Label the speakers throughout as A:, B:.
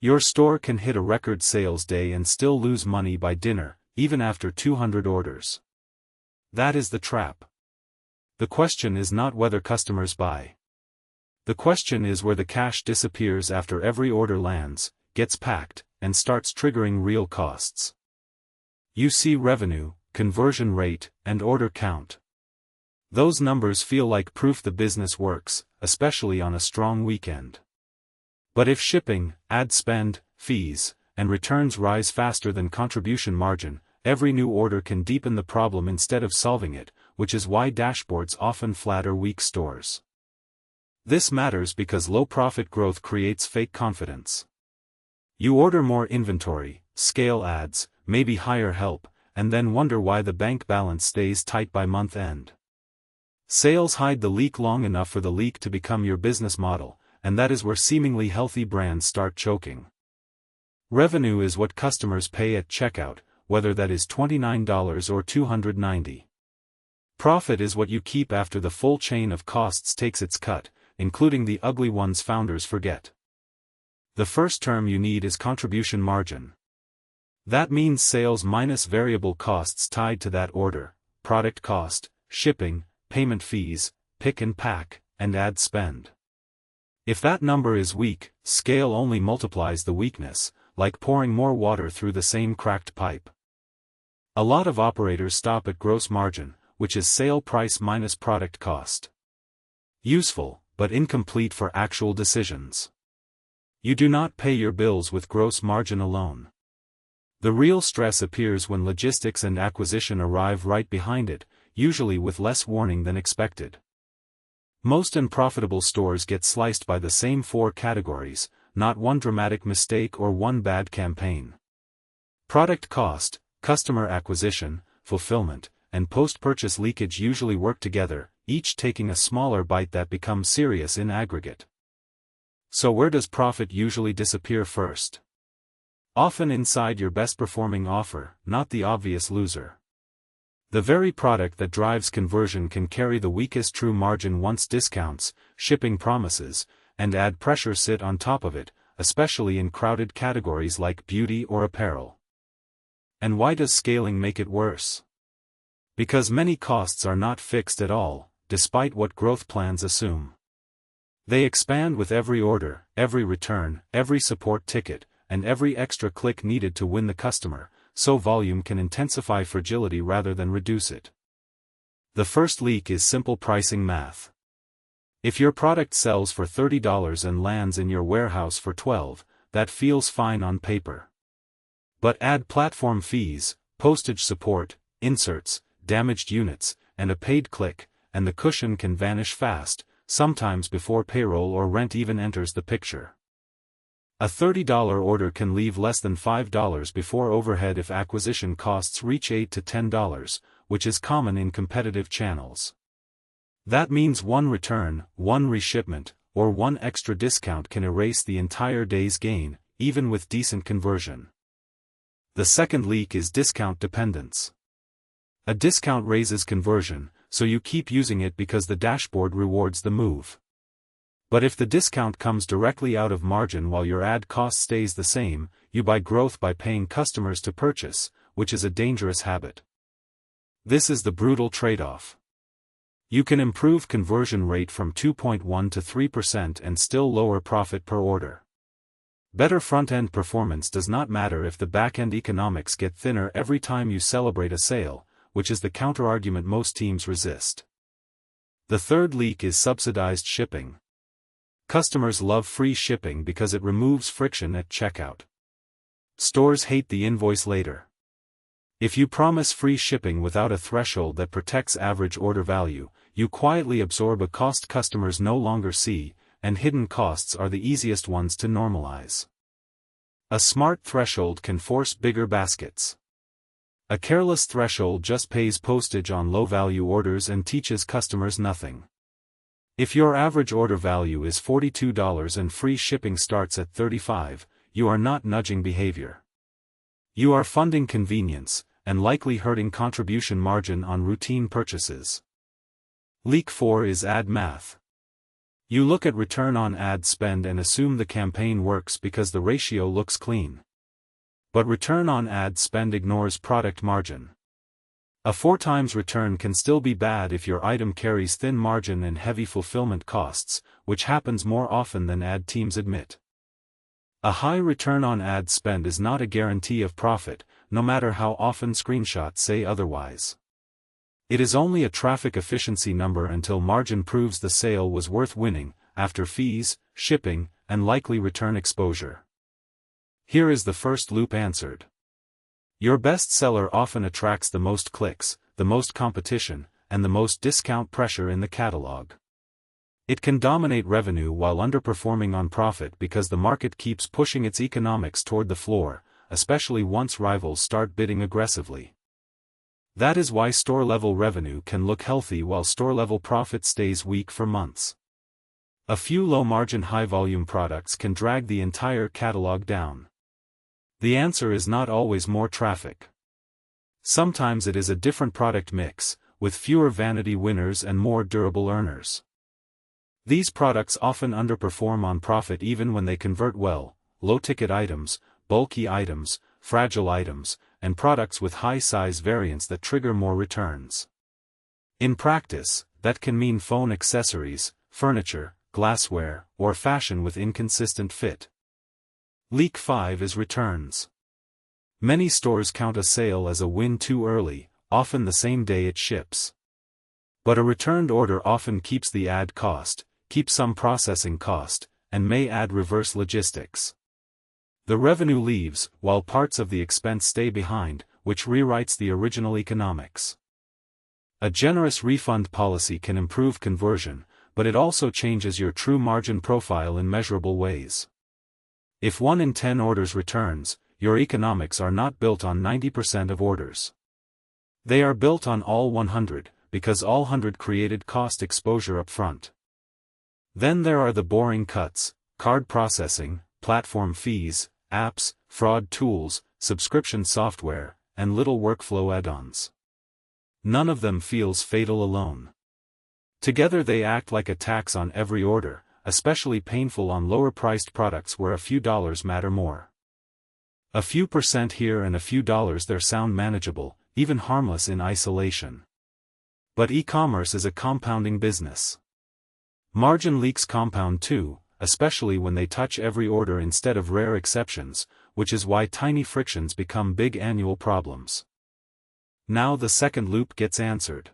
A: Your store can hit a record sales day and still lose money by dinner, even after 200 orders. That is the trap. The question is not whether customers buy. The question is where the cash disappears after every order lands, gets packed, and starts triggering real costs. You see revenue, conversion rate, and order count. Those numbers feel like proof the business works, especially on a strong weekend. But if shipping, ad spend, fees, and returns rise faster than contribution margin, every new order can deepen the problem instead of solving it, which is why dashboards often flatter weak stores. This matters because low profit growth creates fake confidence. You order more inventory, scale ads, maybe hire help, and then wonder why the bank balance stays tight by month end. Sales hide the leak long enough for the leak to become your business model, and that is where seemingly healthy brands start choking. Revenue is what customers pay at checkout, whether that is $29 or $290. Profit is what you keep after the full chain of costs takes its cut, including the ugly ones founders forget. The first term you need is contribution margin. That means sales minus variable costs tied to that order, product cost, shipping, payment fees, pick and pack, and ad spend. If that number is weak, scale only multiplies the weakness, like pouring more water through the same cracked pipe. A lot of operators stop at gross margin, which is sale price minus product cost. Useful, but incomplete for actual decisions. You do not pay your bills with gross margin alone. The real stress appears when logistics and acquisition arrive right behind it, usually with less warning than expected. Most unprofitable stores get sliced by the same 4 categories, not one dramatic mistake or one bad campaign. Product cost, customer acquisition, fulfillment, and post-purchase leakage usually work together, each taking a smaller bite that becomes serious in aggregate. So where does profit usually disappear first? Often inside your best-performing offer, not the obvious loser. The very product that drives conversion can carry the weakest true margin once discounts, shipping promises, and ad pressure sit on top of it, especially in crowded categories like beauty or apparel. And why does scaling make it worse? Because many costs are not fixed at all, despite what growth plans assume. They expand with every order, every return, every support ticket, and every extra click needed to win the customer, so volume can intensify fragility rather than reduce it. The first leak is simple pricing math. If your product sells for $30 and lands in your warehouse for $12, that feels fine on paper. But add platform fees, postage support, inserts, damaged units, and a paid click, and the cushion can vanish fast, sometimes before payroll or rent even enters the picture. A $30 order can leave less than $5 before overhead if acquisition costs reach $8 to $10, which is common in competitive channels. That means one return, one reshipment, or one extra discount can erase the entire day's gain, even with decent conversion. The second leak is discount dependence. A discount raises conversion, so you keep using it because the dashboard rewards the move. But if the discount comes directly out of margin while your ad cost stays the same, you buy growth by paying customers to purchase, which is a dangerous habit. This is the brutal trade-off. You can improve conversion rate from 2.1 to 3% and still lower profit per order. Better front-end performance does not matter if the back-end economics get thinner every time you celebrate a sale, which is the counterargument most teams resist. The third leak is subsidized shipping. Customers love free shipping because it removes friction at checkout. Stores hate the invoice later. If you promise free shipping without a threshold that protects average order value, you quietly absorb a cost customers no longer see, and hidden costs are the easiest ones to normalize. A smart threshold can force bigger baskets. A careless threshold just pays postage on low-value orders and teaches customers nothing. If your average order value is $42 and free shipping starts at $35, you are not nudging behavior. You are funding convenience, and likely hurting contribution margin on routine purchases. Leak 4 is ad math. You look at return on ad spend and assume the campaign works because the ratio looks clean. But return on ad spend ignores product margin. A 4x return can still be bad if your item carries thin margin and heavy fulfillment costs, which happens more often than ad teams admit. A high return on ad spend is not a guarantee of profit, no matter how often screenshots say otherwise. It is only a traffic efficiency number until margin proves the sale was worth winning, after fees, shipping, and likely return exposure. Here is the first loop answered. Your best seller often attracts the most clicks, the most competition, and the most discount pressure in the catalog. It can dominate revenue while underperforming on profit because the market keeps pushing its economics toward the floor, especially once rivals start bidding aggressively. That is why store-level revenue can look healthy while store-level profit stays weak for months. A few low-margin high-volume products can drag the entire catalog down. The answer is not always more traffic. Sometimes it is a different product mix, with fewer vanity winners and more durable earners. These products often underperform on profit even when they convert well: low-ticket items, bulky items, fragile items, and products with high size variants that trigger more returns. In practice, that can mean phone accessories, furniture, glassware, or fashion with inconsistent fit. Leak 5 is returns. Many stores count a sale as a win too early, often the same day it ships. But a returned order often keeps the ad cost, keeps some processing cost, and may add reverse logistics. The revenue leaves, while parts of the expense stay behind, which rewrites the original economics. A generous refund policy can improve conversion, but it also changes your true margin profile in measurable ways. If 1 in 10 orders returns, your economics are not built on 90% of orders. They are built on all 100, because all 100 created cost exposure up front. Then there are the boring cuts: card processing, platform fees, apps, fraud tools, subscription software, and little workflow add-ons. None of them feels fatal alone. Together they act like a tax on every order, especially painful on lower-priced products where a few dollars matter more. A few percent here and a few dollars there sound manageable, even harmless in isolation. But e-commerce is a compounding business. Margin leaks compound too, especially when they touch every order instead of rare exceptions, which is why tiny frictions become big annual problems. Now the second loop gets answered.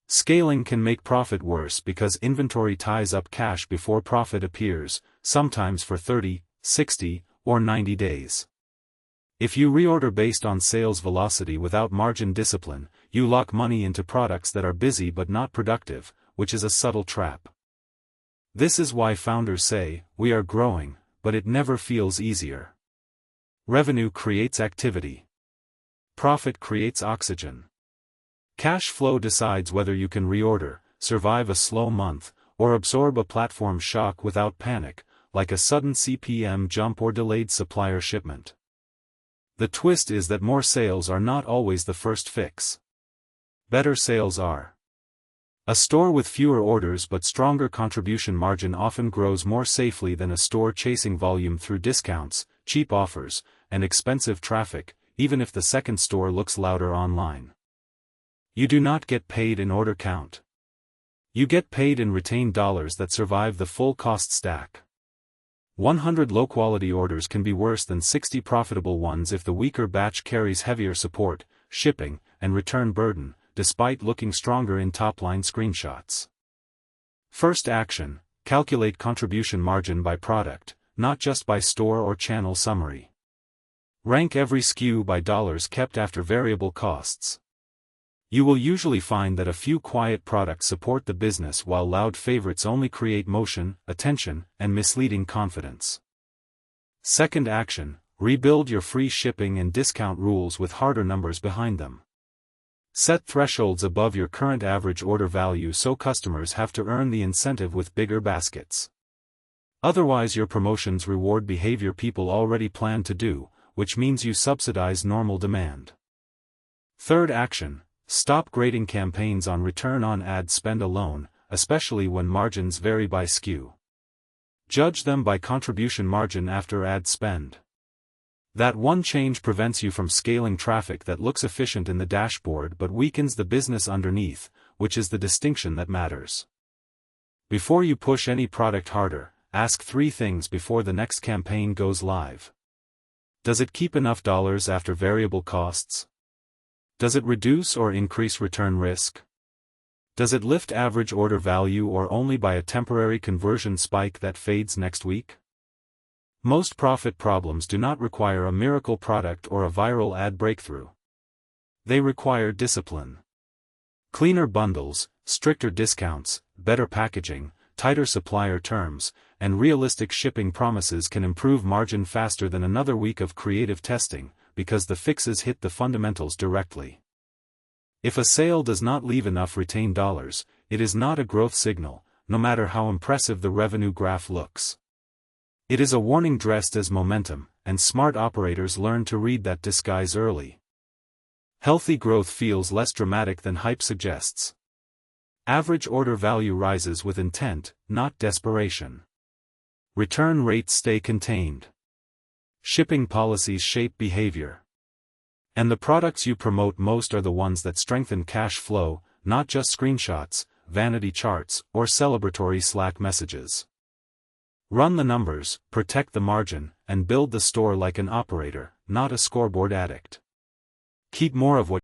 A: Scaling can make profit worse because inventory ties up cash before profit appears, sometimes for 30, 60, or 90 days. If you reorder based on sales velocity without margin discipline, you lock money into products that are busy but not productive, which is a subtle trap. This is why founders say, "We are growing, but it never feels easier." Revenue creates activity. Profit creates oxygen. Cash flow decides whether you can reorder, survive a slow month, or absorb a platform shock without panic, like a sudden CPM jump or delayed supplier shipment. The twist is that more sales are not always the first fix. Better sales are. A store with fewer orders but stronger contribution margin often grows more safely than a store chasing volume through discounts, cheap offers, and expensive traffic, even if the second store looks louder online. You do not get paid in order count. You get paid in retained dollars that survive the full cost stack. 100 low-quality orders can be worse than 60 profitable ones if the weaker batch carries heavier support, shipping, and return burden, despite looking stronger in top-line screenshots. First action: calculate contribution margin by product, not just by store or channel summary. Rank every SKU by dollars kept after variable costs. You will usually find that a few quiet products support the business while loud favorites only create motion, attention, and misleading confidence. Second action: rebuild your free shipping and discount rules with harder numbers behind them. Set thresholds above your current average order value so customers have to earn the incentive with bigger baskets. Otherwise your promotions reward behavior people already plan to do, which means you subsidize normal demand. Third action: stop grading campaigns on return on ad spend alone, especially when margins vary by SKU. Judge them by contribution margin after ad spend. That one change prevents you from scaling traffic that looks efficient in the dashboard but weakens the business underneath, which is the distinction that matters. Before you push any product harder, ask 3 things before the next campaign goes live. Does it keep enough dollars after variable costs? Does it reduce or increase return risk? Does it lift average order value or only by a temporary conversion spike that fades next week? Most profit problems do not require a miracle product or a viral ad breakthrough. They require discipline. Cleaner bundles, stricter discounts, better packaging, tighter supplier terms, and realistic shipping promises can improve margin faster than another week of creative testing, because the fixes hit the fundamentals directly. If a sale does not leave enough retained dollars, it is not a growth signal, no matter how impressive the revenue graph looks. It is a warning dressed as momentum, and smart operators learn to read that disguise early. Healthy growth feels less dramatic than hype suggests. Average order value rises with intent, not desperation. Return rates stay contained. Shipping policies shape behavior. And the products you promote most are the ones that strengthen cash flow, not just screenshots, vanity charts, or celebratory Slack messages. Run the numbers, protect the margin, and build the store like an operator, not a scoreboard addict. Keep more of what